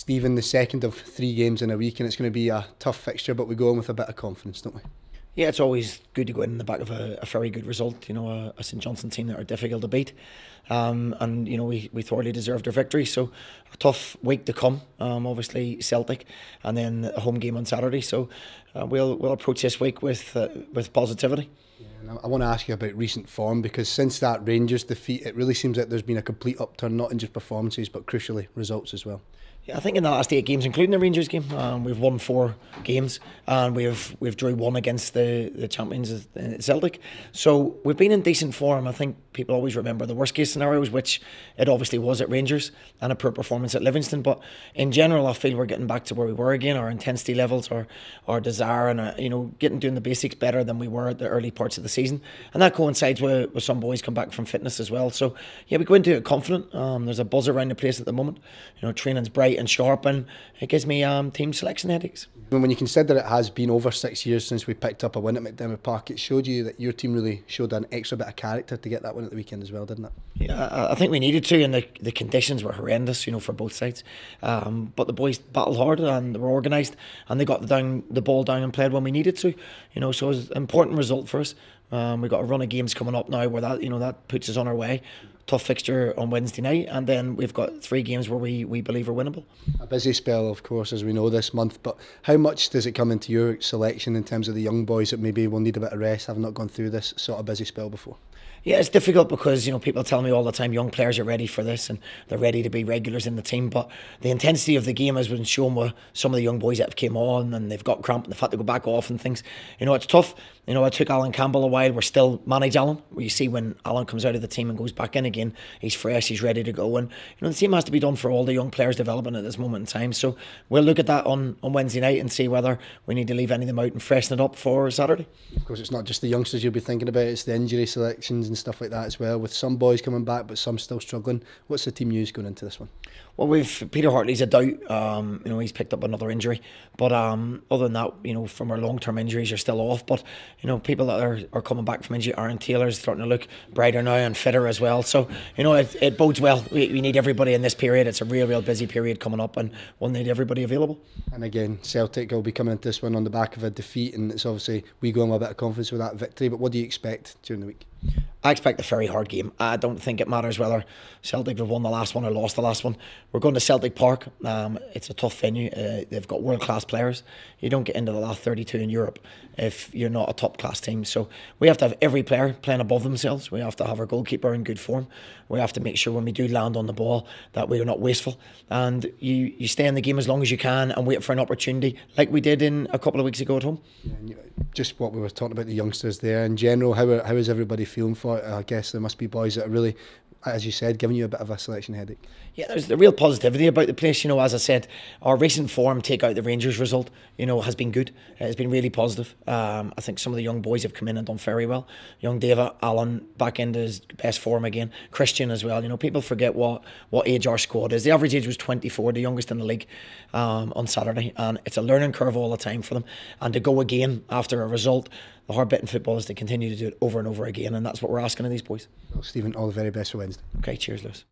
Stephen, the second of 3 games in a week, and it's going to be a tough fixture, but we go on with a bit of confidence, don't we? Yeah, it's always good to go in the back of a very good result. You know, a St Johnstone team that are difficult to beat, and you know we thoroughly deserved our victory. So a tough week to come. Obviously Celtic, and then a home game on Saturday. So we'll approach this week with positivity. Yeah, and I want to ask you about recent form, because since that Rangers defeat, it really seems like there's been a complete upturn, not in just performances but crucially results as well. Yeah, I think in the last 8 games, including the Rangers game, we've won 4 games, and we've drew 1 against the champions Celtic. So we've been in decent form. I think people always remember the worst case scenarios, which it obviously was at Rangers, and a poor performance at Livingston. But in general, I feel we're getting back to where we were again. Our intensity levels, our desire, and you know, doing the basics better than we were at the early parts of the season, and that coincides with some boys come back from fitness as well. So yeah, we go into it confident. There's a buzz around the place at the moment. You know, training's bright and sharp, and it gives me team selection headaches. When you consider it has been over 6 years since we picked up a win at McDiarmid Park, it showed you that your team really showed an extra bit of character to get that win at the weekend as well, didn't it? Yeah, I think we needed to, and the conditions were horrendous, you know, for both sides. But the boys battled hard, and they were organised, and they got the ball down and played when we needed to. You know, so it was an important result for us. We've got a run of games coming up now where that puts us on our way. Tough fixture on Wednesday night, and then we've got 3 games where we believe are winnable. A busy spell, of course, as we know this month, but how much does it come into your selection in terms of the young boys that maybe will need a bit of rest, having not gone through this sort of busy spell before? Yeah, it's difficult because, you know, people tell me all the time young players are ready for this and they're ready to be regulars in the team, but the intensity of the game has been shown with some of the young boys that have came on, and they've got cramp and they've had to go back off and things. You know, it's tough. You know, it took Alan Campbell a while. We're still manage Alan. You see when Alan comes out of the team and goes back in again, he's fresh, he's ready to go, and you know the same has to be done for all the young players developing at this moment in time. So we'll look at that on Wednesday night and see whether we need to leave any of them out and freshen it up for Saturday. Of course, it's not just the youngsters you'll be thinking about, it's the injury selections and stuff like that as well, with some boys coming back but some still struggling. What's the team news going into this one? Well, we've Peter Hartley's a doubt. You know, he's picked up another injury, but other than that, you know, from our long-term injuries are still off. But you know, people that are coming back from injury, Aaron Taylor's starting to look brighter now and fitter as well. So you know, it bodes well. We need everybody in this period. It's a real busy period coming up, and we'll need everybody available. And again, Celtic will be coming into this one on the back of a defeat, and it's obviously we go in with a bit of confidence with that victory. But what do you expect during the week? I expect a very hard game. I don't think it matters whether Celtic have won the last one or lost the last one. We're going to Celtic Park. It's a tough venue. They've got world-class players. You don't get into the last 32 in Europe if you're not a top-class team. So we have to have every player playing above themselves. We have to have our goalkeeper in good form. We have to make sure when we do land on the ball that we are not wasteful. And you stay in the game as long as you can and wait for an opportunity, like we did in a couple of weeks ago at home. Yeah, and just what we were talking about, the youngsters there in general, how is everybody feeling for it? I guess there must be boys that are really, as you said, giving you a bit of a selection headache. Yeah, there's the real positivity about the place. You know, as I said, our recent form, take out the Rangers result, you know, has been good. It's been really positive. I think some of the young boys have come in and done very well. Young David Allen back into his best form again. Christian as well. You know, people forget what age our squad is. The average age was 24, the youngest in the league on Saturday, and it's a learning curve all the time for them. And to go again after a result, the hard bit in football is to continue to do it over and over again, and that's what we're asking of these boys. Well, Stephen, all the very best for Wednesday. Okay, cheers, Lewis.